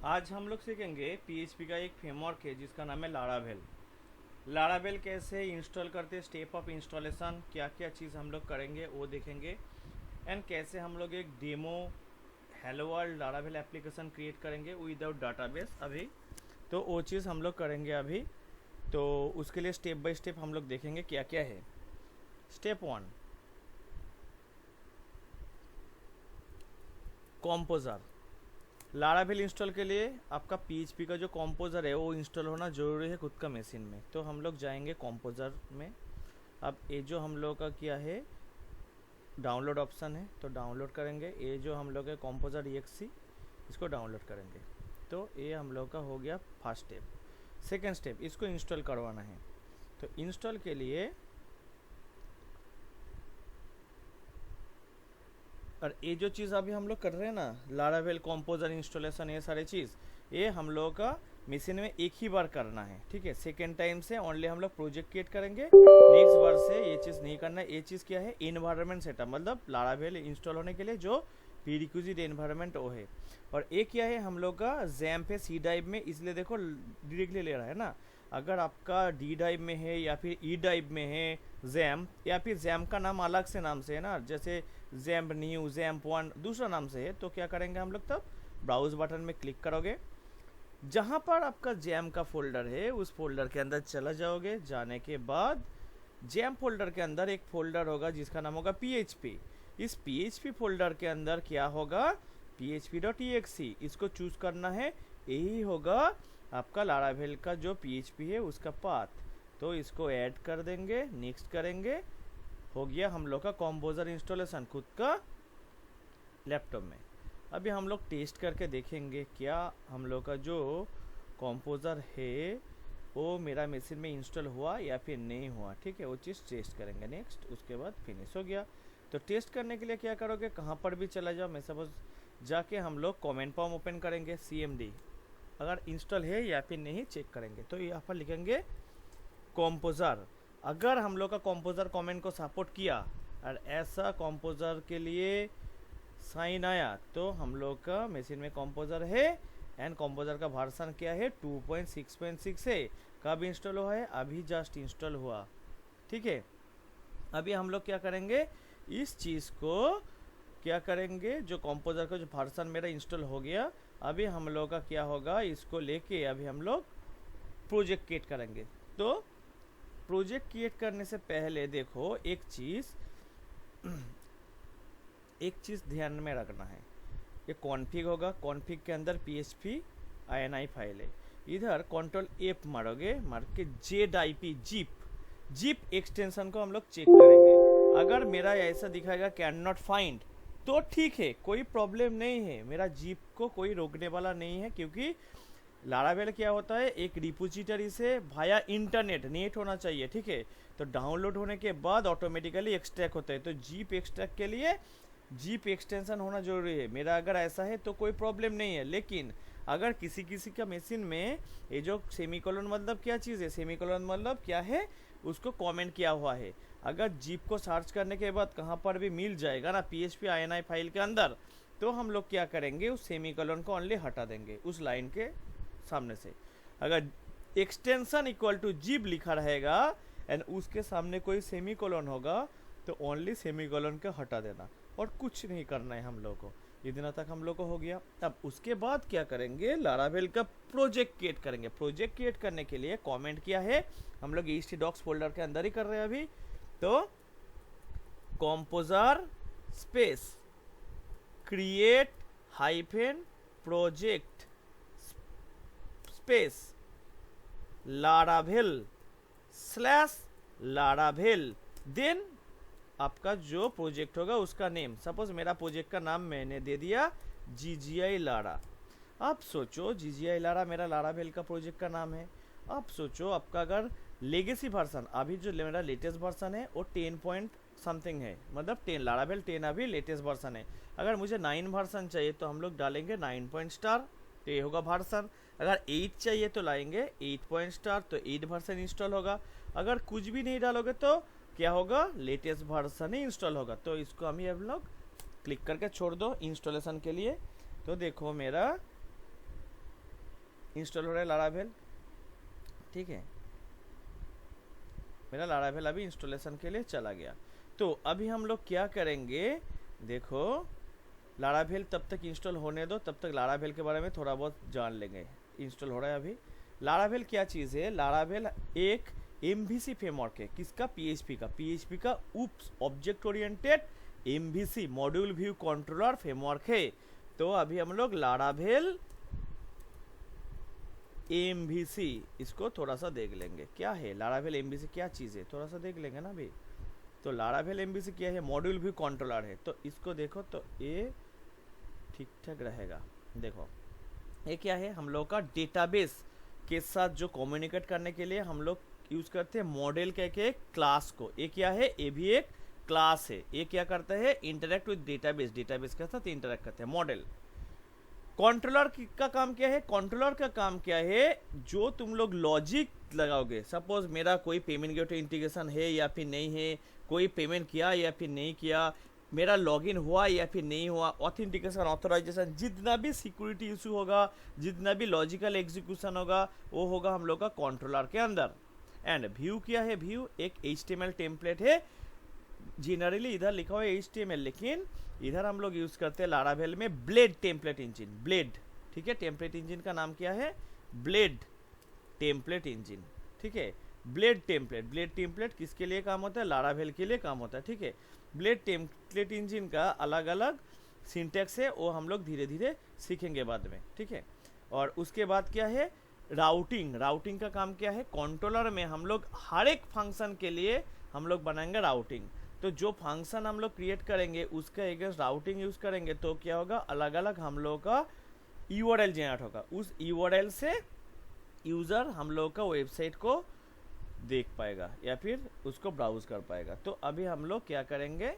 आज हम लोग सीखेंगे पीएचपी का एक फ्रेमवर्क है जिसका नाम है लारावेल। लारावेल कैसे इंस्टॉल करते हैं, स्टेप ऑफ इंस्टॉलेशन, क्या क्या चीज़ हम लोग करेंगे वो देखेंगे। एंड कैसे हम लोग एक demo hello world Laravel application create करेंगे विदाउट डाटाबेस अभी, तो वो चीज़ हम लोग करेंगे अभी। तो उसके लिए स्टेप बाय स्टेप हम लोग देखेंगे क्या क्या है। Step 1, composure. लारावेल इंस्टॉल के लिए आपका पीएचपी का जो कॉम्पोजर है वो इंस्टॉल होना ज़रूरी है खुद का मशीन में। तो हम लोग जाएंगे कॉम्पोजर में। अब ये जो हम लोग का क्या है, डाउनलोड ऑप्शन है, तो डाउनलोड करेंगे। ये जो हम लोग है कॉम्पोजर EXE, इसको डाउनलोड करेंगे। तो ये हम लोग का हो गया फर्स्ट स्टेप। सेकेंड स्टेप, इसको इंस्टॉल करवाना है। तो इंस्टॉल के लिए, और ये जो चीज़ अभी हम लोग कर रहे हैं ना, लारावेल कॉम्पोजर इंस्टॉलेशन, ये सारे चीज़ ये हम लोगों का मशीन में एक ही बार करना है, ठीक है। सेकेंड टाइम से ओनली हम लोग प्रोजेक्ट क्रिएट करेंगे, नेक्स्ट बार से ये चीज़ नहीं करना है। ये चीज़ क्या है, इन्वायरमेंट सेटअप, मतलब लारावेल इंस्टॉल होने के लिए जो प्रीरिक्विजिट इन्वायरमेंट वो है। और एक क्या है हम लोग का जैम्प है सी ड्राइव में, इसलिए देखो डायरेक्टली ले रहा है ना। अगर आपका डी ड्राइव में है या फिर ई ड्राइव में है जैम, या फिर जैम का नाम अलग से नाम से है ना, जैसे जैम्प न्यू, जैम्प 1 दूसरा नाम से है, तो क्या करेंगे हम लोग, तब ब्राउज बटन में क्लिक करोगे। जहाँ पर आपका जैम का फोल्डर है उस फोल्डर के अंदर चला जाओगे। जाने के बाद जैम फोल्डर के अंदर एक फोल्डर होगा जिसका नाम होगा PHP। इस PHP फोल्डर के अंदर क्या होगा, php.exe, इसको चूज करना है। यही होगा आपका लारावेल का जो PHP है उसका पाथ। तो इसको ऐड कर देंगे, नेक्स्ट करेंगे। हो गया हम लोग का कॉम्पोजर इंस्टॉलेशन खुद का लैपटॉप में। अभी हम लोग टेस्ट करके देखेंगे क्या हम लोग का जो कॉम्पोजर है वो मेरा मशीन में इंस्टॉल हुआ या फिर नहीं हुआ, ठीक है। वो चीज़ टेस्ट करेंगे नेक्स्ट, उसके बाद फिनिश हो गया। तो टेस्ट करने के लिए क्या करोगे, कहाँ पर भी चला जाओ, मैं सपोज जाके हम लोग कमेंट फॉर्म ओपन करेंगे, CMD, अगर इंस्टॉल है या फिर नहीं चेक करेंगे। तो यहाँ पर लिखेंगे कॉम्पोजर। अगर हम लोग का कॉम्पोजर कमेंट को सपोर्ट किया और ऐसा कॉम्पोजर के लिए साइन आया तो हम लोग का मशीन में कॉम्पोजर है। एंड कॉम्पोजर का वर्जन क्या है, 2.6.6 है। कब इंस्टॉल हुआ है, अभी जस्ट इंस्टॉल हुआ, ठीक है। अभी हम लोग क्या करेंगे, इस चीज़ को क्या करेंगे, जो कॉम्पोजर का जो वर्जन मेरा इंस्टॉल हो गया, अभी हम लोग का क्या होगा, इसको लेके अभी हम लोग प्रोजेक्ट क्रिएट करेंगे। तो प्रोजेक्ट क्रिएट करने से पहले देखो एक चीज़ ध्यान में रखना है। ये कॉन्फ़िग होगा, कॉन्फ़िग के अंदर PHP INI फाइल है। इधर कंट्रोल F मारोगे, मार के ZIP जीप एक्सटेंशन को हम लोग चेक करेंगे। अगर मेरा ऐसा दिखाएगा कैन नॉट फाइंड, तो ठीक है, कोई प्रॉब्लम नहीं है, मेरा जीप को कोई रोकने वाला नहीं है। क्योंकि लारावेल क्या होता है, एक रिपोजिटरी से भाया इंटरनेट नेट होना चाहिए, ठीक है। तो डाउनलोड होने के बाद ऑटोमेटिकली एक्सट्रैक्ट होता है। तो जीप एक्सट्रैक्ट के लिए जीप एक्सटेंशन होना जरूरी है। मेरा अगर ऐसा है तो कोई प्रॉब्लम नहीं है। लेकिन अगर किसी किसी का मशीन में ये जो सेमीकोलन मतलब क्या चीज़ है, सेमीकोलन मतलब क्या है, उसको कमेंट किया हुआ है। अगर जीप को सर्च करने के बाद कहाँ पर भी मिल जाएगा ना PHP INI फाइल के अंदर, तो हम लोग क्या करेंगे, उस सेमीकोलन को ओनली हटा देंगे उस लाइन के सामने से। अगर एक्सटेंशन इक्वल टू जीप लिखा रहेगा एंड उसके सामने कोई सेमीकोलन होगा, तो ओनली सेमीकोलन को हटा देना और कुछ नहीं करना है हम लोग को। इतना तक हम लोग को हो गया। अब उसके बाद क्या करेंगे, लारावेल का प्रोजेक्ट क्रिएट करेंगे। प्रोजेक्ट क्रिएट करने के लिए कमेंट किया है हम लोग htdocs फोल्डर के अंदर ही कर रहे हैं अभी। तो Composer space create hyphen project space Laravel slash Laravel, then आपका जो प्रोजेक्ट होगा उसका नेम। सपोज मेरा प्रोजेक्ट का नाम मैंने दे दिया GGI लारा। आप सोचो GGI लारा मेरा लारावेल का प्रोजेक्ट का नाम है। आप सोचो आपका अगर लेगेसी वर्जन, अभी जो मेरा लेटेस्ट वर्जन है वो 10 पॉइंट समथिंग है, मतलब 10 लारावेल 10 अभी लेटेस्ट वर्जन है। अगर मुझे 9 वर्जन चाहिए तो हम लोग डालेंगे 9 पॉइंट स्टार, तो ये होगा वर्जन। अगर 8 चाहिए तो लाएंगे 8 पॉइंट स्टार, तो 8 वर्जन इंस्टॉल होगा। अगर कुछ भी नहीं डालोगे तो क्या होगा, लेटेस्ट वर्जन ही इंस्टॉल होगा। तो इसको हम लोग क्लिक करके छोड़ दो इंस्टॉलेशन के लिए। तो देखो मेरा इंस्टॉल हो रहा है लारावेल, ठीक है, मेरा लारावेल अभी इंस्टॉलेशन के लिए चला गया। तो अभी हम लोग क्या करेंगे, देखो लारावेल तब तक इंस्टॉल होने दो, तब तक लारावेल के बारे में थोड़ा बहुत जान लेंगे। इंस्टॉल हो रहा है अभी। लारावेल क्या चीज़ है, लारावेल एक एमवीसी फ्रेमवर्क है, किसका, पीएचपी का OOPS object oriented MVC module view controller framework है। तो अभी हम लोग लारावेल एमवीसी इसको थोड़ा सा देख लेंगे, क्या है लारावेल एमवीसी, क्या चीज़ है, थोड़ा सा देख लेंगे ना अभी। तो लारावेल एमवीसी क्या है, मॉड्यूल व्यू कंट्रोलर है। तो इसको देखो तो ये ठीक ठाक रहेगा। देखो ये क्या है, हम लोग का डेटाबेस के साथ जो कम्युनिकेट करने के लिए हम लोग यूज़ करते हैं मॉडल के एक क्लास को। ये क्या है, ये भी एक क्लास है। ये क्या करता है, इंटरेक्ट विद डेटाबेस, डेटाबेस के साथ इंटरेक्ट करते हैं मॉडल। कंट्रोलर का काम क्या है, कंट्रोलर का काम क्या है, जो तुम लोग लॉजिक लगाओगे, सपोज मेरा कोई पेमेंट गेटवे इंटीग्रेशन है या फिर नहीं है, कोई पेमेंट किया या फिर नहीं किया, मेरा लॉगिन हुआ या फिर नहीं हुआ, ऑथेंटिकेशन ऑथराइजेशन, जितना भी सिक्योरिटी इशू होगा, जितना भी लॉजिकल एग्जीक्यूशन होगा, वो होगा हम लोग का कंट्रोलर के अंदर। एंड व्यू क्या है, व्यू एक HTML टेम्पलेट है, जनरली इधर लिखा हुआ है HTML, लेकिन इधर हम लोग यूज करते हैं लारावेल में ब्लेड टेम्पलेट इंजन, ब्लेड, ठीक है, टेम्पलेट इंजन का नाम क्या है, ब्लेड टेम्पलेट इंजन, ठीक है, ब्लेड टेम्पलेट। ब्लेड टेम्पलेट किसके लिए काम होता है, लारावेल के लिए काम होता है, ठीक है। ब्लेड टेम्पलेट इंजन का अलग अलग सिंटैक्स है, वो हम लोग धीरे धीरे सीखेंगे बाद में, ठीक है। और उसके बाद क्या है, राउटिंग। राउटिंग का काम क्या है, कंट्रोलर में हम लोग हर एक फंक्शन के लिए हम लोग बनाएंगे राउटिंग। तो जो फंक्शन हम लोग क्रिएट करेंगे उसका अगेंस्ट राउटिंग यूज करेंगे, तो क्या होगा, अलग अलग हम लोग का URL जनरेट होगा। उस URL से यूज़र हम लोग का वेबसाइट को देख पाएगा या फिर उसको ब्राउज कर पाएगा। तो अभी हम लोग क्या करेंगे,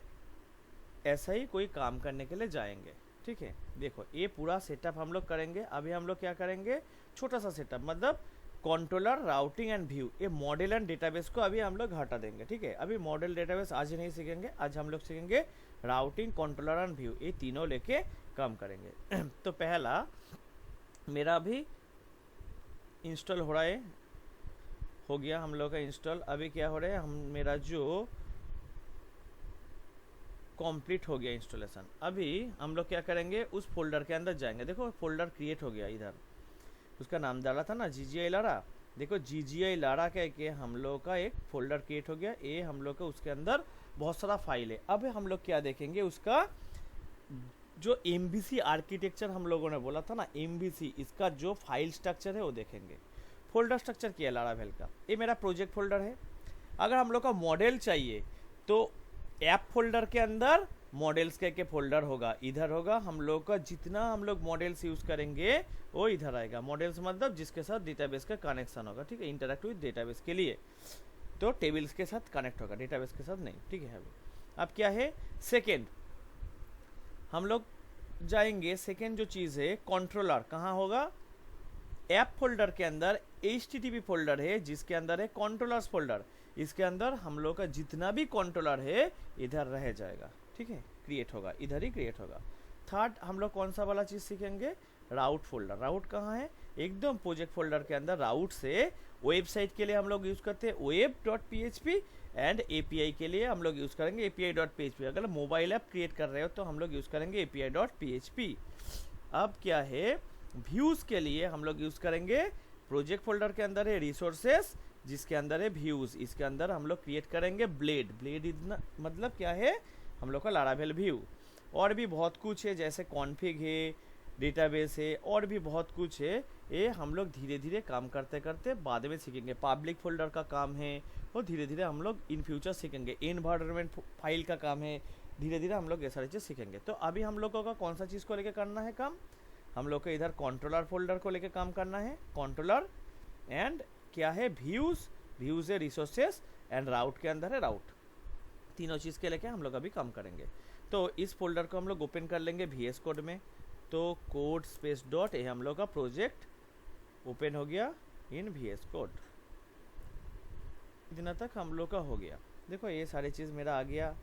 ऐसा ही कोई काम करने के लिए जाएंगे, ठीक है। देखो ये पूरा सेटअप हम लोग करेंगे। अभी हम लोग क्या करेंगे, छोटा सा सेटअप, मतलब कंट्रोलर, राउटिंग एंड व्यू, ये मॉडल एंड डेटाबेस को अभी हम लोग हटा देंगे, ठीक है। अभी मॉडल डेटाबेस आज नहीं सीखेंगे, आज हम लोग सीखेंगे राउटिंग, कंट्रोलर एंड व्यू, ये तीनों लेके काम करेंगे। तो पहला मेरा अभी इंस्टॉल हो रहा है, हो गया हम लोग का इंस्टॉल। अभी क्या हो रहा है, हम मेरा जो कंप्लीट हो गया इंस्टॉलेशन। अभी हम लोग क्या करेंगे, उस फोल्डर के अंदर जाएंगे। देखो फोल्डर क्रिएट हो गया, इधर उसका नाम डाला था ना GGI लारा। देखो GGI लारा कह के हम लोग का एक फोल्डर क्रिएट हो गया। ये हम लोग का उसके अंदर बहुत सारा फाइल है। अब हम लोग क्या देखेंगे, उसका जो MVC आर्किटेक्चर हम लोगों ने बोला था ना, MVC, इसका जो फाइल स्ट्रक्चर है वो देखेंगे। फोल्डर स्ट्रक्चर क्या है लारावेल का, ये मेरा प्रोजेक्ट फोल्डर है। अगर हम लोग का मॉडल चाहिए तो ऐप फोल्डर के अंदर मॉडल्स के फोल्डर होगा, इधर होगा हम लोग का, जितना हम लोग मॉडल्स यूज करेंगे वो इधर आएगा। मॉडल्स मतलब जिसके साथ डेटाबेस का कनेक्शन होगा, ठीक है, इंटरेक्ट विद डेटाबेस के लिए, तो टेबल्स के साथ कनेक्ट होगा, डेटाबेस के साथ नहीं, ठीक है। अब क्या है, सेकेंड हम लोग जाएंगे, सेकेंड जो चीज़ है कंट्रोलर, कहाँ होगा, ऐप फोल्डर के अंदर HTTP फोल्डर है, जिसके अंदर है कंट्रोलर्स फोल्डर। इसके अंदर हम लोग का जितना भी कंट्रोलर है इधर रह जाएगा, ठीक है, क्रिएट होगा, इधर ही क्रिएट होगा। थर्ड हम लोग कौन सा वाला चीज़ सीखेंगे, राउट फोल्डर। राउट कहाँ है, एकदम प्रोजेक्ट फोल्डर के अंदर। राउट से वेबसाइट के लिए हम लोग यूज़ करते हैं web.php, एंड API के लिए हम लोग यूज़ करेंगे API.php। अगर मोबाइल ऐप क्रिएट कर रहे हो तो हम लोग यूज़ करेंगे API.php। अब क्या है, व्यूज़ के लिए हम लोग यूज़ करेंगे, प्रोजेक्ट फोल्डर के अंदर है रिसोर्सेस, जिसके अंदर है व्यूज़, इसके अंदर हम लोग क्रिएट करेंगे ब्लेड। ब्लेड इतना मतलब क्या है, हम लोग का लारावेल व्यू। और भी बहुत कुछ है, जैसे कॉन्फ़िग है, डेटाबेस है, और भी बहुत कुछ है। ये हम लोग धीरे धीरे काम करते करते बाद में सीखेंगे। पब्लिक फोल्डर का काम है, और धीरे धीरे हम लोग इन फ्यूचर सीखेंगे। एनवायरनमेंट फाइल का काम है, धीरे धीरे हम लोग ये सारी चीज़ सीखेंगे। तो अभी हम लोगों का कौन सा चीज़ को लेकर करना है काम, हम लोग को इधर कंट्रोलर फोल्डर को लेकर काम करना है। कंट्रोलर एंड क्या है, व्यूज़ है रिसोर्सेस, एंड राउट के अंदर है राउट। तीनों चीज़ के लेके हम लोग अभी काम करेंगे। तो इस फोल्डर को हम लोग ओपन कर लेंगे VS कोड में। तो कोड स्पेस डॉट, ये हम लोग का प्रोजेक्ट ओपन हो गया इन VS कोड। इतना तक हम लोग का हो गया। देखो ये सारी चीज़ मेरा आ गया,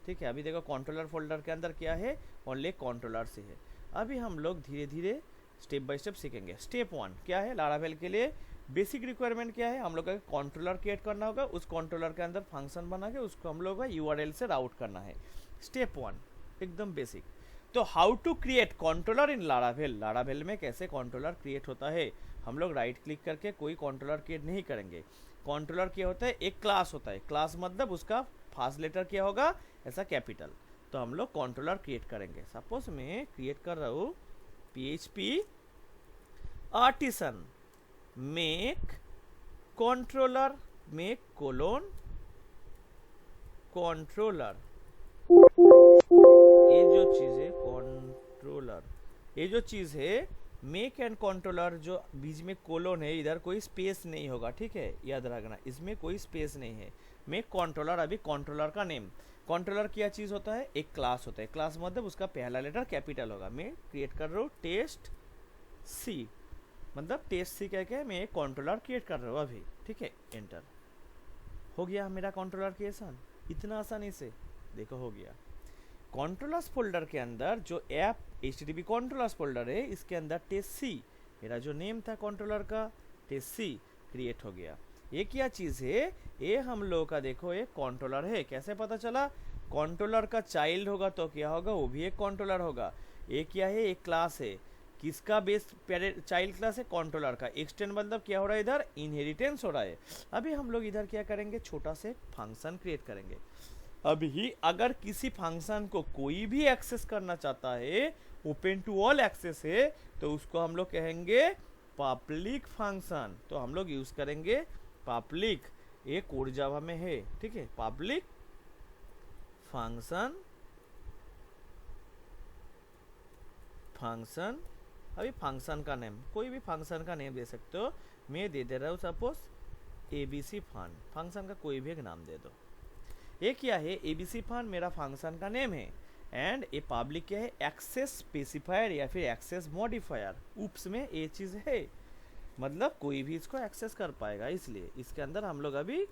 ठीक है। अभी देखो कंट्रोलर फोल्डर के अंदर क्या है, ओनली कंट्रोलर से है। अभी हम लोग धीरे धीरे स्टेप बाय स्टेप सीखेंगे। स्टेप 1 क्या है, लारावेल के लिए बेसिक रिक्वायरमेंट क्या है, हम लोग का कंट्रोलर क्रिएट करना होगा, उस कंट्रोलर के अंदर फंक्शन बना के उसको हम लोग का यूआरएल से राउट करना है। स्टेप 1 एकदम बेसिक। तो how to create controller in Laravel, Laravel में कैसे कंट्रोलर क्रिएट होता है, हम लोग राइट क्लिक करके कोई कंट्रोलर क्रिएट नहीं करेंगे। कंट्रोलर क्या होता है, एक क्लास होता है, क्लास मतलब उसका फर्स्ट लेटर क्या होगा, ऐसा कैपिटल। तो हम लोग कंट्रोलर क्रिएट करेंगे। सपोज मैं क्रिएट कर रहा हूँ PHP artisan make controller, make colon controller, ये जो चीज है कंट्रोलर, ये जो चीज है मेक एंड कंट्रोलर, जो बीच में कोलोन है इधर कोई स्पेस नहीं होगा, ठीक है, याद रखना इसमें कोई स्पेस नहीं है। मेक कंट्रोलर, अभी कंट्रोलर का नेम, कंट्रोलर क्या चीज होता है, एक क्लास होता है, क्लास मतलब उसका पहला लेटर कैपिटल होगा। मैं क्रिएट कर रहा हूँ टेस्ट सी, मतलब टेस्ट सी कह के मैं एक कंट्रोलर क्रिएट कर रहा हूँ अभी, ठीक है, एंटर। हो गया मेरा कंट्रोलर क्रिएशन, इतना आसानी से, देखो हो गया। कंट्रोलर्स फोल्डर के अंदर जो ऐप HTTP कंट्रोलर्स फोल्डर है, इसके अंदर टेस्ट सी, मेरा जो नेम था कंट्रोलर का टेस्ट सी क्रिएट हो गया। ये क्या चीज है, ये हम लोग का देखो एक कंट्रोलर है। कैसे पता चला, कंट्रोलर का चाइल्ड होगा तो क्या होगा, वो भी एक कंट्रोलर होगा। ये क्या है, एक क्लास है, किसका बेस चाइल्ड क्लास है, कंट्रोलर का। एक्सटेंड मतलब क्या हो रहा है, इधर इनहेरिटेंस हो रहा है। अभी हम लोग इधर क्या करेंगे, छोटा से फंक्शन क्रिएट करेंगे। अभी अगर किसी फंक्शन को कोई भी एक्सेस करना चाहता है, ओपन टू ऑल एक्सेस है, तो उसको हम लोग कहेंगे पब्लिक फंक्शन। तो हम लोग यूज करेंगे पब्लिक, ये कोड जावा में है, ठीक है, पब्लिक फंक्शन। फंक्शन, अभी फंक्शन का नेम, कोई भी फंक्शन का नेम दे सकते हो। मैं दे दे रहा हूँ सपोज ABC फन, फंक्शन का कोई भी एक नाम दे दो। ये क्या है, ABC फन मेरा फंक्शन का नेम है। एंड ये पब्लिक क्या है, एक्सेस स्पेसिफायर या फिर एक्सेस मॉडिफायर। उप्स में ये चीज है, मतलब कोई भी इसको एक्सेस कर पाएगा, इसलिए इसके अंदर हम लोग अभी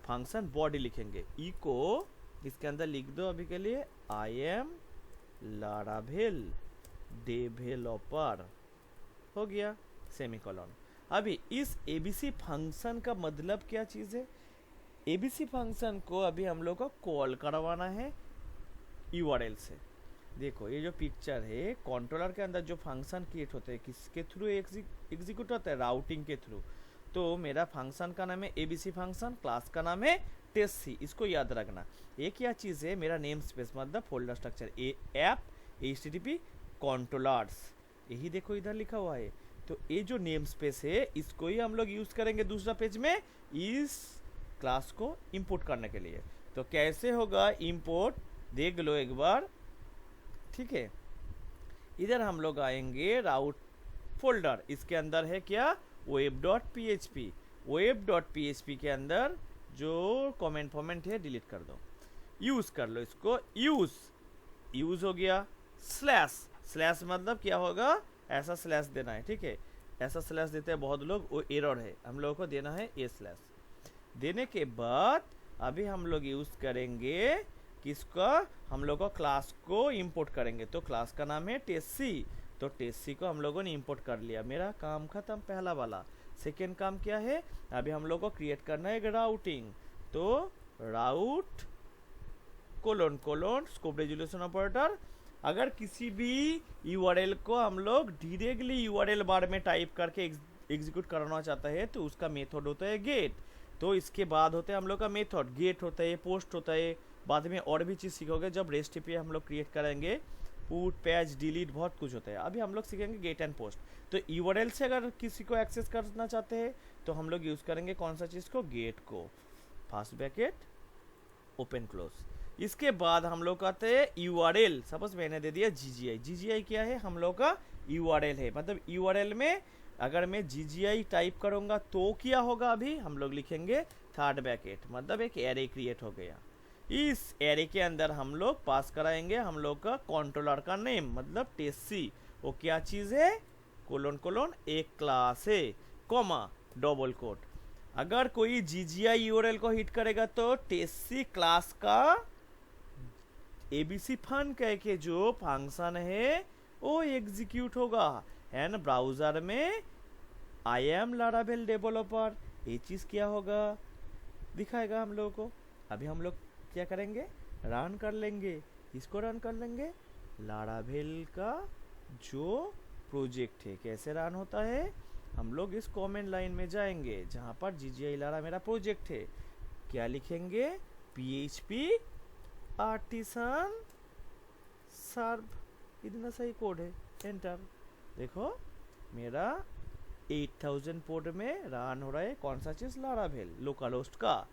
फंक्शन बॉडी लिखेंगे। इको इसके अंदर लिख दो अभी के लिए, आई एम लारावेल डेवलपर, हो गया सेमीकोलन। अभी इस ABC फंक्शन का मतलब क्या चीज है, ABC फंक्शन को अभी हम लोग को कॉल करवाना है URL से। देखो ये जो पिक्चर है, कंट्रोलर के अंदर जो फंक्शन क्रिएट होते हैं किसके थ्रू एग्जीक्यूट होता है, राउटिंग के थ्रू। तो मेरा फंक्शन का नाम है ABC फंक्शन, क्लास का नाम है टेस्ट सी, इसको याद रखना। ये क्या चीज़ है, मेरा नेम स्पेस मतलब folder structure, app HTTP controllers, यही देखो इधर लिखा हुआ है। तो ये जो नेम स्पेस है इसको ही हम लोग यूज करेंगे दूसरा पेज में इस क्लास को इंपोर्ट करने के लिए। तो कैसे होगा इंपोर्ट, देख लो एक बार, ठीक है। इधर हम लोग आएंगे राउट फोल्डर, इसके अंदर है क्या, web.php, web.php के अंदर जो कमेंट फॉर्मेट है डिलीट कर दो, यूज कर लो इसको, यूज हो गया। स्लैश मतलब क्या होगा, ऐसा स्लैश देना है, ठीक है, ऐसा स्लैश देते हैं बहुत लोग, वो एरर है, हम लोगों को देना है ए स्लैश। देने के बाद अभी हम लोग यूज करेंगे किसका, हम लोग को क्लास को इंपोर्ट करेंगे। तो क्लास का नाम है टेस्ट सी, तो टेस्ट सी को हम लोगों ने इंपोर्ट कर लिया, मेरा काम खत्म पहला वाला। सेकेंड काम क्या है, अभी हम लोग को क्रिएट करना है राउटिंग। तो route colon colon scope resolution operator. अगर किसी भी URL को हम लोग डायरेक्टली URL बार में टाइप करके एग्जीक्यूट करना चाहता है तो उसका मेथड होता है गेट। तो इसके बाद होता है हम लोग का मेथड, गेट होता है, पोस्ट होता है, बाद में और भी चीज़ सीखोगे जब रेस्ट API हम लोग क्रिएट करेंगे, पुट पैच डिलीट बहुत कुछ होता है। अभी हम लोग सीखेंगे गेट एंड पोस्ट। तो URL से अगर किसी को एक्सेस करना चाहते हैं तो हम लोग यूज़ करेंगे कौन सा चीज़ को, गेट को, फास्ट ब्रैकेट ओपन क्लोज। इसके बाद हम लोग कहते हैं URL, सपोज मैंने दे दिया GGI क्या है, हम लोग का URL है, मतलब URL में अगर मैं GGI टाइप करूंगा तो क्या होगा, अभी हम लोग लिखेंगे थर्ड ब्रैकेट, मतलब एक एरे क्रिएट हो गया। इस एरे के अंदर हम लोग पास कराएंगे हम लोग का कंट्रोलर का नेम, मतलब टेस्ट सी, वो क्या चीज़ है, कोलोन कोलोन एक क्लास है, कॉमा डबल कोट। अगर कोई GGI URL को हिट करेगा तो टेस्ट सी क्लास का ABC फन कह के जो फंक्शन है वो एग्जीक्यूट होगा। एंड ब्राउजर में आई एम लारावेल डेवलपर, ये चीज़ क्या होगा दिखाएगा हम लोगों को। अभी हम लोग क्या करेंगे, रन कर लेंगे। इसको रन कर लेंगे, लारावेल का जो प्रोजेक्ट है कैसे रन होता है, हम लोग इस कमेंट लाइन में जाएंगे जहाँ पर GGI लारा मेरा प्रोजेक्ट है। क्या लिखेंगे, PHP आर्टिसन सर्व, इतना सही कोड है, एंटर। देखो मेरा 8000 पोर्ट में रन हो रहा है कौन सा चीज़, लारावेल लोकल होस्ट का।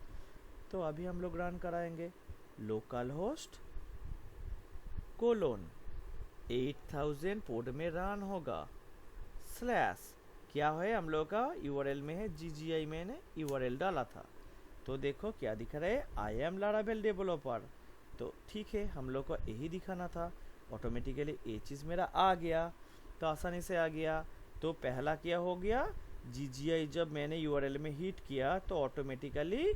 तो अभी हम लोग रन कराएंगे, लोकल होस्ट कोलोन 8000 पोर्ट में रन होगा, स्लैश क्या है हम लोग का URL में है, GGI मैंने URL डाला था। तो देखो क्या दिख रहा है, आई एम लारावेल डेवलपर। तो ठीक है, हम लोग को यही दिखाना था, ऑटोमेटिकली ये चीज़ मेरा आ गया, तो आसानी से आ गया। तो पहला क्या हो गया, GGI जब मैंने URL में हिट किया तो ऑटोमेटिकली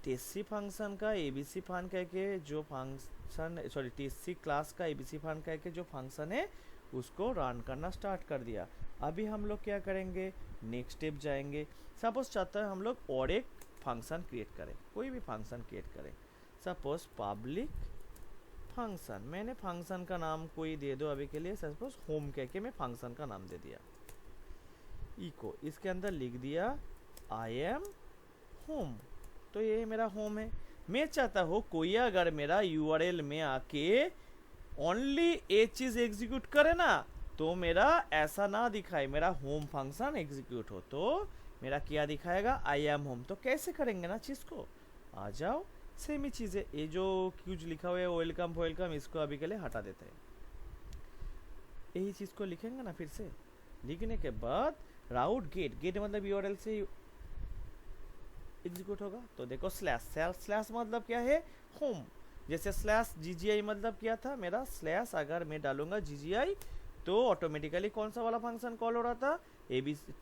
TSC फंक्शन का ABC फन कह के जो फंक्शन, सॉरी TSC क्लास का ABC फन कह के जो फंक्शन है उसको रन करना स्टार्ट कर दिया। अभी हम लोग क्या करेंगे, नेक्स्ट स्टेप जाएंगे। सपोज चाहता है हम लोग और एक फंक्शन क्रिएट करें, कोई भी फंक्शन क्रिएट करें। सपोज पब्लिक फंक्शन, मैंने फंक्शन का नाम कोई दे दो अभी के लिए, सपोज होम कह के मैं फंक्शन का नाम दे दिया, इको इसके अंदर लिख दिया आई एम होम। तो ये मेरा होम है। मैं चाहता हूँ कोई अगर मेरा URL में आके ओनली ये चीज़ एग्जीक्यूट करे ना, तो मेरा ऐसा ना दिखाए मेरा होम फंक्शन एग्जीक्यूट हो, तो मेरा क्या दिखाएगा, आई एम होम। तो कैसे करेंगे ना चीज़ को, आ जाओ, सेम ही चीज़ है। ये जो क्यूज लिखा हुआ है वेलकम वेलकम, इसको अभी के लिए हटा देते हैं। यही चीज़ को लिखेंगे ना, फिर से लिखने के बाद राउट गेट, गेट मतलब URL से एग्जीक्यूट होगा। तो देखो स्लैश, स्लैश मतलब क्या है, होम। जैसे स्लैश GGI मतलब क्या था मेरा, स्लैश अगर मैं डालूंगा GGI तो ऑटोमेटिकली कौन सा वाला फंक्शन कॉल हो रहा था,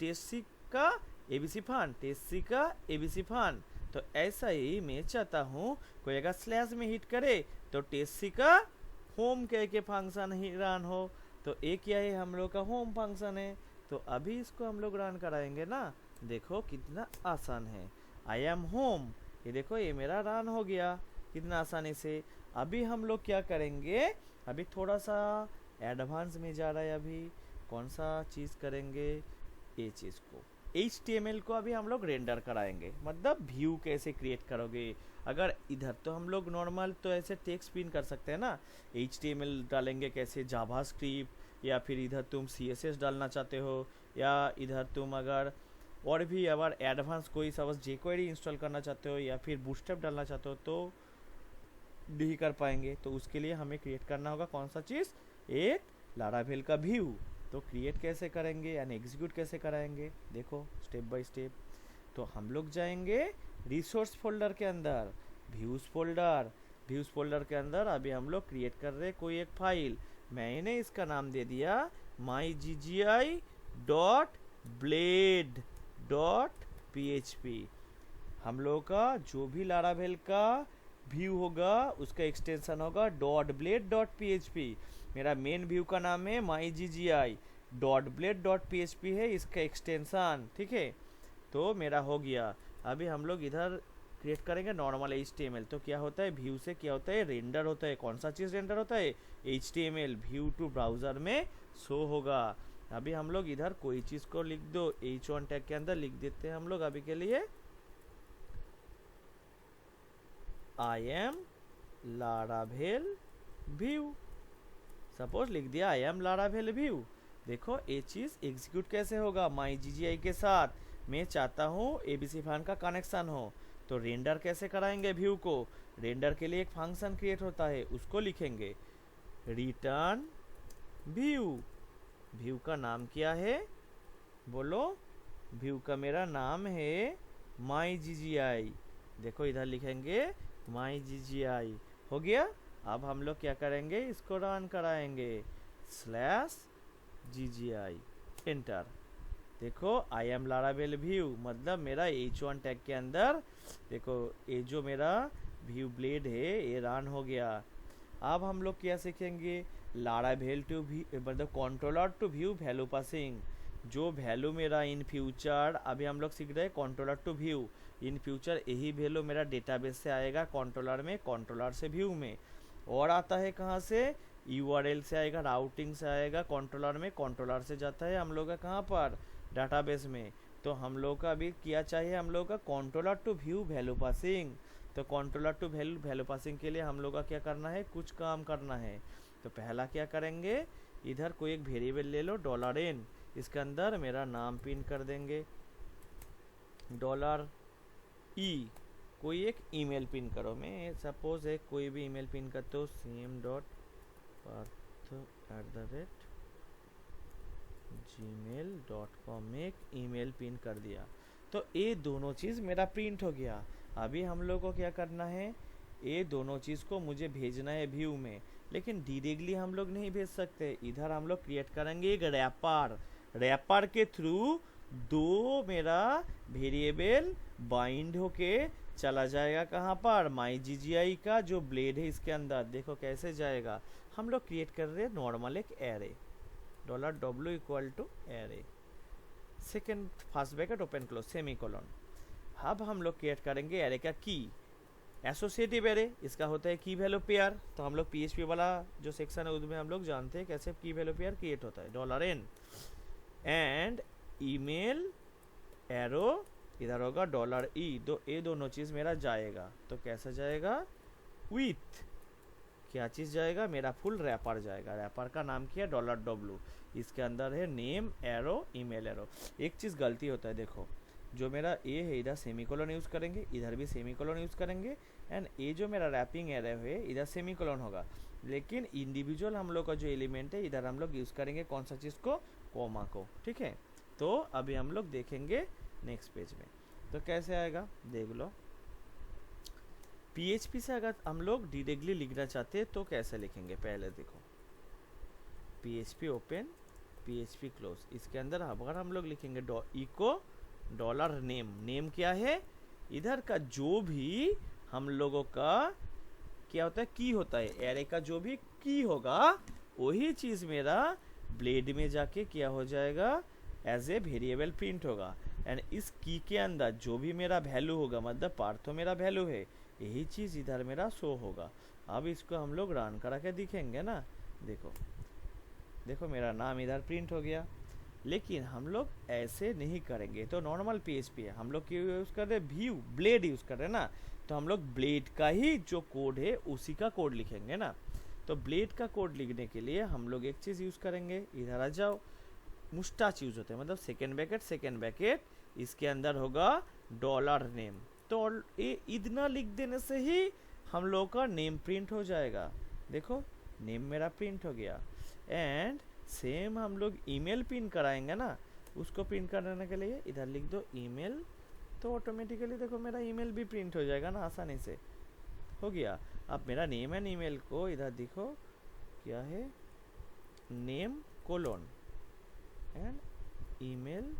TSC का ABC फन, TSC का ABC फन। तो ऐसा ही मैं चाहता हूँ कोई अगर स्लैश में हिट करे तो TSC का होम कह के फंक्शन ही रन हो। तो ये क्या है, हम लोग का होम फंक्शन है। तो अभी इसको हम लोग रन कराएंगे ना, देखो कितना आसान है, आई एम होम, ये देखो ये मेरा रन हो गया कितना आसानी से। अभी हम लोग क्या करेंगे, अभी थोड़ा सा एडवांस में जा रहा है, अभी कौन सा चीज़ करेंगे, ये चीज़ को HTML को अभी हम लोग रेंडर कराएंगे, मतलब व्यू कैसे क्रिएट करोगे। अगर इधर तो हम लोग नॉर्मल तो ऐसे टेक्स्ट पिन कर सकते हैं ना, HTML डालेंगे कैसे, जावास्क्रिप्ट, या फिर इधर तुम CSS डालना चाहते हो, या इधर तुम अगर और भी अगर एडवांस कोई सपोज jQuery इंस्टॉल करना चाहते हो, या फिर बूटस्ट्रैप डालना चाहते हो, तो नहीं कर पाएंगे। तो उसके लिए हमें क्रिएट करना होगा कौन सा चीज़, एक लारावेल का व्यू। तो क्रिएट कैसे करेंगे यानी एग्जीक्यूट कैसे कराएंगे, देखो स्टेप बाय स्टेप। तो हम लोग जाएंगे रिसोर्स फोल्डर के अंदर, व्यूज़ फोल्डर के अंदर अभी हम लोग क्रिएट कर रहे कोई एक फाइल। मैंने इसका नाम दे दिया myggi.blade.php। हम लोग का जो भी लारावेल का व्यू होगा उसका एक्सटेंशन होगा .blade.php। मेरा मेन व्यू का नाम है myggi.blade.php है इसका एक्सटेंशन, ठीक है। तो मेरा हो गया। अभी हम लोग इधर क्रिएट करेंगे नॉर्मल HTML। तो क्या होता है, व्यू से क्या होता है, रेंडर होता है। कौन सा चीज़ रेंडर होता है, HTML, व्यू टू ब्राउज़र में शो होगा। अभी हम लोग इधर कोई चीज़ को लिख दो, H1 टैग के अंदर लिख देते हैं हम लोग अभी के लिए I am Laravel view. Suppose लिख दिया आई एम लारावेल व्यू। देखो ये चीज़ एग्जीक्यूट कैसे होगा, myggi के साथ मैं चाहता हूँ ABC फन का कनेक्शन हो। तो रेंडर कैसे कराएंगे व्यू को, रेंडर के लिए एक फंक्शन क्रिएट होता है, उसको लिखेंगे रिटर्न व्यू। व्यू का नाम क्या है, बोलो, व्यू का मेरा नाम है myggi। देखो इधर लिखेंगे myggi, हो गया। अब हम लोग क्या करेंगे, इसको रन कराएंगे /ggi, एंटर। देखो आई एम लारावेल व्यू मतलब मेरा H1 टैग के अंदर देखो ये जो मेरा व्यू ब्लेड है ये रन हो गया। अब हम लोग क्या सीखेंगे, लारावेल टू भी मतलब controller to view value passing, जो वैल्यू मेरा इन फ्यूचर अभी हम लोग सीख रहे हैं controller to view, in future यही वैल्यू मेरा डेटाबेस से आएगा कंट्रोलर में, कंट्रोलर से व्यू में, और आता है कहाँ से, यूआरएल से आएगा, राउटिंग से आएगा कंट्रोलर में, कंट्रोलर से जाता है हम लोग का कहाँ पर, डाटाबेस में। तो हम लोग का अभी क्या चाहिए, हम लोग का controller to view value passing. तो कंट्रोलर टू वैल्यू पासिंग के लिए हम लोग का क्या करना है, कुछ काम करना है। तो पहला क्या करेंगे, इधर कोई एक वेरिएबल ले लो $n, इसके अंदर मेरा नाम पिन कर देंगे, $e, कोई एक ईमेल पिन करो, मैं सपोज एक कोई भी ईमेल पिन करते हो, cm.parth@gmail.com में एक ईमेल पिन कर दिया। तो ये दोनों चीज़ मेरा प्रिंट हो गया। अभी हम लोग को क्या करना है, ये दोनों चीज़ को मुझे भेजना है व्यू में, लेकिन डायरेक्टली हम लोग नहीं भेज सकते। इधर हम लोग क्रिएट करेंगे एक रैपर, रैपर के थ्रू दो मेरा वेरिएबल बाइंड होके चला जाएगा कहाँ पर, माई जीजीआई का जो ब्लेड है इसके अंदर। देखो कैसे जाएगा, हम लोग क्रिएट कर रहे हैं नॉर्मल एक array, $w equal to array, second first bracket open close semicolon. अब हम लोग क्रिएट करेंगे एरे का की, एसोसिएटिव एरे, इसका होता है की वैल्यू पेयर। तो हम लोग पीएचपी वाला जो सेक्शन है उसमें हम लोग जानते हैं कैसे की वैल्यू पेयर क्रिएट होता है, $n एंड ईमेल एरो इधर होगा $e। ये दोनों चीज़ मेरा जाएगा। तो कैसा जाएगा, विथ क्या चीज़ जाएगा, मेरा फुल रैपर जाएगा। रैपर का नाम क्या है, $w, इसके अंदर है नेम एरो ईमेल एरो। एक चीज़ गलती होता है, देखो जो मेरा ए है इधर सेमीकोलन यूज़ करेंगे, इधर भी सेमीकोलन यूज़ करेंगे, एंड ये जो मेरा रैपिंग एरे है इधर सेमीकोलन होगा, लेकिन इंडिविजुअल हम लोग का जो एलिमेंट है इधर हम लोग यूज़ करेंगे कौन सा चीज़ को, कोमा को। ठीक है, तो अभी हम लोग देखेंगे नेक्स्ट पेज में। तो कैसे आएगा देख लो, पीएचपी से अगर हम लोग डायरेक्टली लिखना चाहते हैं तो कैसे लिखेंगे, पहले देखो पीएचपी ओपन पीएचपी क्लोज, इसके अंदर अगर हम लोग लिखेंगे इको $नेम, नेम क्या है, इधर का जो भी हम लोगों का क्या होता है, की होता है, एरे का जो भी की होगा वही चीज़ मेरा ब्लेड में जाके क्या हो जाएगा, एज ए वेरिएबल प्रिंट होगा। एंड इस की के अंदर जो भी मेरा वैल्यू होगा, मतलब पार्थो मेरा वैल्यू है, यही चीज़ इधर मेरा शो होगा। अब इसको हम लोग रन करा के दिखेंगे ना, देखो देखो मेरा नाम इधर प्रिंट हो गया। लेकिन हम लोग ऐसे नहीं करेंगे, तो नॉर्मल पीएचपी है, हम लोग क्यों यूज़ कर रहे हैं, व्यू ब्लेड यूज़ कर रहे हैं ना, तो हम लोग ब्लेड का ही जो कोड है उसी का कोड लिखेंगे ना। तो ब्लेड का कोड लिखने के लिए हम लोग एक चीज़ यूज़ करेंगे, इधर आ जाओ, मुस्टाच यूज़ होता है, मतलब सेकेंड ब्रैकेट इसके अंदर होगा $नेम। तो ये इतना लिख देने से ही हम लोग का नेम प्रिंट हो जाएगा। देखो नेम मेरा प्रिंट हो गया। एंड सेम हम लोग ईमेल पिन कराएंगे ना, उसको प्रिंट कराने के लिए इधर लिख दो ईमेल, तो ऑटोमेटिकली देखो मेरा ईमेल भी प्रिंट हो जाएगा ना, आसानी से हो गया। अब मेरा नेम एंड ईमेल को इधर देखो क्या है, name colon and email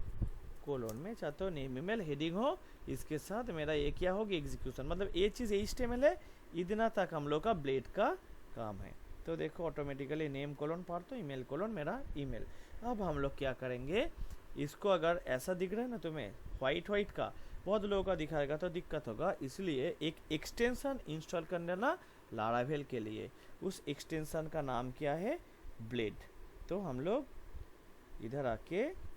colon में चाहते हो नेम ईमेल हेडिंग हो, इसके साथ मेरा ये क्या होगी, एग्जीक्यूशन, मतलब ये चीज़ HTML है, इतना तक हम लोग का ब्लेड का काम है। तो देखो automatically name colon Partho email colon मेरा ईमेल। अब हम लोग क्या करेंगे, इसको अगर ऐसा दिख रहा है ना तुम्हें वाइट का, बहुत लोगों का दिखाएगा तो दिक्कत होगा, इसलिए एक एक्सटेंशन इंस्टॉल कर लेना लारावेल के लिए। उस एक्सटेंशन का नाम क्या है, ब्लेड। तो हम लोग इधर आके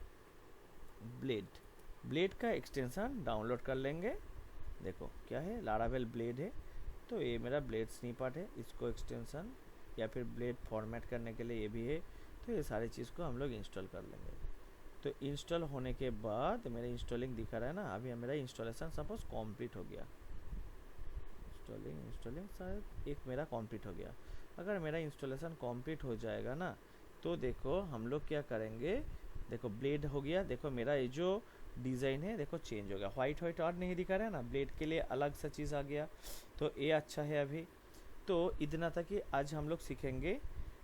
ब्लेड का एक्सटेंशन डाउनलोड कर लेंगे। देखो क्या है, लारावेल ब्लेड है, तो ये मेरा ब्लेड स्निपेट है, इसको एक्सटेंशन या फिर ब्लेड फॉर्मेट करने के लिए ये भी है। तो ये सारी चीज़ को हम लोग इंस्टॉल कर लेंगे। तो इंस्टॉल होने के बाद मेरा इंस्टॉलिंग दिखा रहा है ना, अभी मेरा इंस्टॉलेशन सपोज कंप्लीट हो गया, इंस्टॉलिंग शायद एक मेरा कंप्लीट हो गया। अगर मेरा इंस्टॉलेशन कंप्लीट हो जाएगा ना, तो देखो हम लोग क्या करेंगे, देखो ब्लेड हो गया, देखो मेरा ये जो डिज़ाइन है देखो चेंज हो गया, वाइट और नहीं दिखा रहा है ना, ब्लेड के लिए अलग सा चीज़ आ गया, तो ये अच्छा है। अभी तो इतना था कि आज हम लोग सीखेंगे।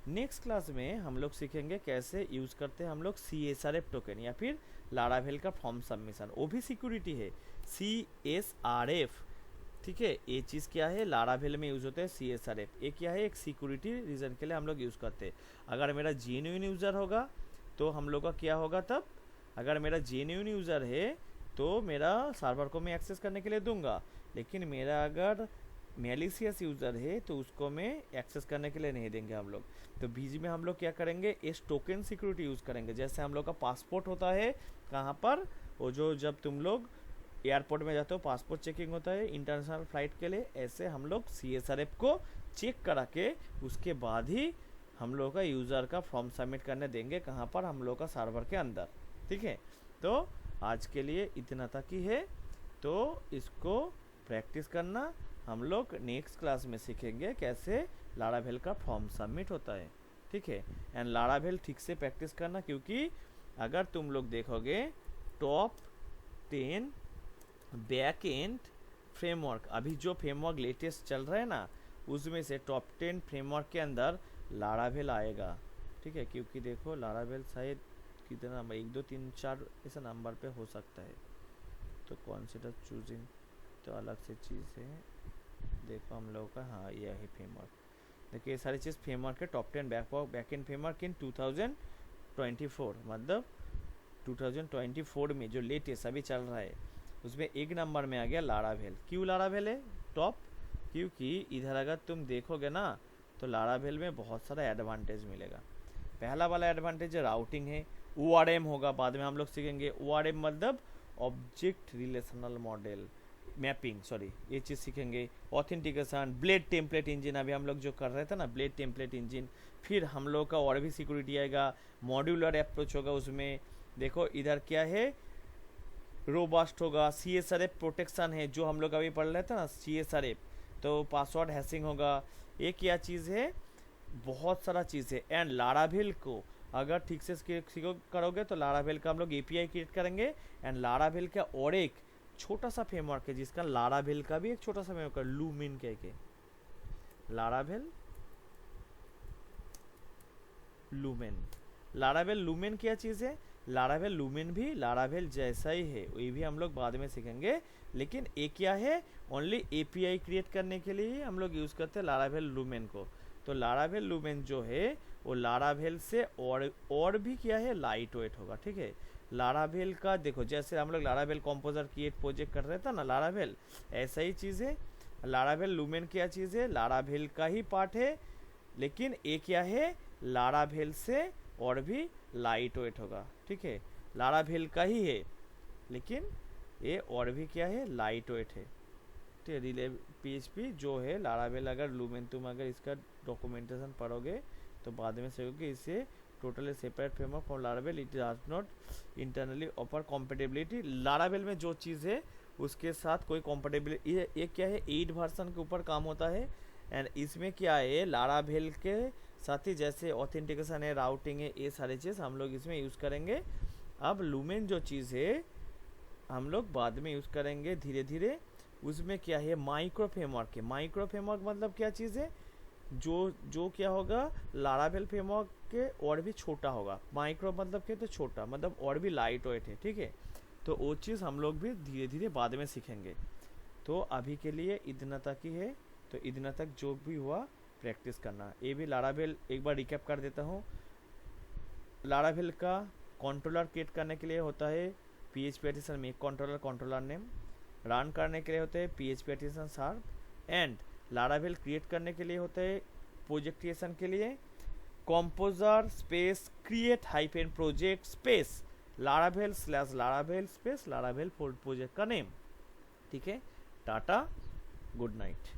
नेक्स्ट क्लास में हम लोग सीखेंगे कैसे यूज़ करते हैं हम लोग CSRF टोकन या फिर लारावेल का फॉर्म सबमिशन, वो भी सिक्योरिटी है CSRF, ठीक है। ये चीज़ क्या है, लारावेल में यूज़ होते हैं CSRF। ये क्या है, एक सिक्योरिटी रीज़न के लिए हम लोग यूज़ करते हैं। अगर मेरा जेन्युइन यूज़र होगा तो हम लोग का क्या होगा तब, अगर मेरा जेन्युइन यूज़र है तो मेरा सर्वर को मैं एक्सेस करने के लिए दूंगा, लेकिन मेरा अगर मैलिशियस यूज़र है तो उसको मैं एक्सेस करने के लिए नहीं देंगे हम लोग। तो बीच में हम लोग क्या करेंगे, इस टोकन सिक्योरिटी यूज़ करेंगे। जैसे हम लोग का पासपोर्ट होता है कहाँ पर, वो जो जब तुम लोग एयरपोर्ट में जाते हो पासपोर्ट चेकिंग होता है इंटरनेशनल फ़्लाइट के लिए, ऐसे हम लोग CSRF को चेक करा के उसके बाद ही हम लोग का यूज़र का फॉर्म सबमिट करने देंगे, कहाँ पर, हम लोग का सर्वर के अंदर। ठीक है, तो आज के लिए इतना तक ही है, तो इसको प्रैक्टिस करना। हम लोग नेक्स्ट क्लास में सीखेंगे कैसे लारावेल का फॉर्म सबमिट होता है। ठीक है, एंड लारावेल ठीक से प्रैक्टिस करना, क्योंकि अगर तुम लोग देखोगे टॉप 10 बैक एंड फ्रेमवर्क, अभी जो फ्रेमवर्क लेटेस्ट चल रहा है ना, उसमें से टॉप 10 फ्रेमवर्क के अंदर लारावेल आएगा। ठीक है, क्योंकि देखो लारावेल शायद कितना नंबर, 1 2 3 4 ऐसा नंबर पे हो सकता है, तो कंसीडर चूजिंग तो अलग से चीज़ है। देखो हम लोगों का, हाँ ये है फ्रेमवर्क। देखिए ये सारी चीज़ फ्रेमवर्क है, top 10 back and framework in 2024, मतलब 2024 में जो लेटेस्ट अभी चल रहा है उसमें 1 नंबर में आ गया लारावेल। क्यों लारावेल है टॉप, क्योंकि इधर अगर तुम देखोगे ना तो लारावेल में बहुत सारा एडवांटेज मिलेगा। पहला वाला एडवांटेज राउटिंग है, ORM होगा, बाद में हम लोग सीखेंगे। ORM मतलब object relational model mapping, sorry ये चीज़ सीखेंगे। ऑथेंटिकेशन, ब्लेड टेम्पलेट इंजन, अभी हम लोग जो कर रहे थे ना ब्लेड टेम्पलेट इंजन। फिर हम लोग का और भी सिक्योरिटी आएगा, मॉड्यूलर अप्रोच होगा उसमें। देखो इधर क्या है, रोबस्ट होगा, CSRF प्रोटेक्शन है जो हम लोग अभी पढ़ रहे थे ना CSRF, तो पासवर्ड हैशिंग होगा। ये क्या चीज़ है, बहुत सारा चीज़ है। एंड लारावेल को अगर ठीक से सीखो करोगे तो लारावेल का हम लोग API क्रिएट करेंगे। एंड लारावेल का और एक छोटा सा फ्रेमवर्क है जिसका लारावेल का भी एक छोटा सा फ्रेमवर्क है, लूमिन कह के, लारावेल लूमेन। लारावेल लूमेन क्या चीज़ है, लारावेल लूमेन भी लारावेल जैसा ही है, ये भी हम लोग बाद में सीखेंगे। लेकिन ये क्या है, ओनली API क्रिएट करने के लिए हम लोग यूज़ करते हैं लारावेल लूमेन को। तो लारावेल लूमेन जो है वो लारावेल से और भी क्या है, लाइट वेट होगा। ठीक है, लारावेल का देखो जैसे हम लोग लारावेल कंपोजर क्रिएट प्रोजेक्ट कर रहे थे ना लारावेल, ऐसा ही चीज़ है। लारावेल लूमेन क्या चीज़ है, लारावेल का ही पार्ट है, लेकिन ये क्या है, लारावेल से और भी लाइट वेट होगा। ठीक है, लारावेल का ही है लेकिन ये और भी क्या है, लाइट वेट है। ठीक है, रिले PHP जो है लारावेल, अगर लूमेन तुम अगर इसका डॉक्यूमेंटेशन पढ़ोगे तो बाद में सीखोगे इसे totally separate framework from Laravel, it does not internally offer compatibility. Laravel में जो चीज़ है उसके साथ कोई कॉम्पेटेबिलिटी, ये क्या है 8 वर्जन के ऊपर काम होता है। एंड इसमें क्या है, लारावेल के साथ ही जैसे ऑथेंटिकेशन है, राउटिंग है, ये सारी चीज़ हम लोग इसमें यूज़ करेंगे। अब लूमेन जो चीज़ है हम लोग बाद में यूज़ करेंगे धीरे धीरे। उसमें क्या है, माइक्रो फ्रेमवर्क है। माइक्रो फ्रेमवर्क मतलब क्या चीज़ है, जो क्या होगा, लारावेल फ्रेमवर्क के और भी छोटा होगा। माइक्रो मतलब क्या, तो छोटा मतलब और भी लाइट वेट है। ठीक है, तो वो चीज़ हम लोग भी धीरे धीरे बाद में सीखेंगे। तो अभी के लिए इतना तक ही है, तो इतना तक जो भी हुआ प्रैक्टिस करना। ये भी लारावेल एक बार रिकैप कर देता हूँ। लारावेल का कंट्रोलर क्रिएट करने के लिए होता है PHP एडिशन में कंट्रोलर नेम, रन करने के लिए होते हैं PHP artisan sharp, and Laravel create करने के लिए होते हैं प्रोजेक्ट क्रिएशन के लिए composer space create hyphen project space Laravel /Laravel space Laravel project का नेम। ठीक है, टाटा, गुड नाइट।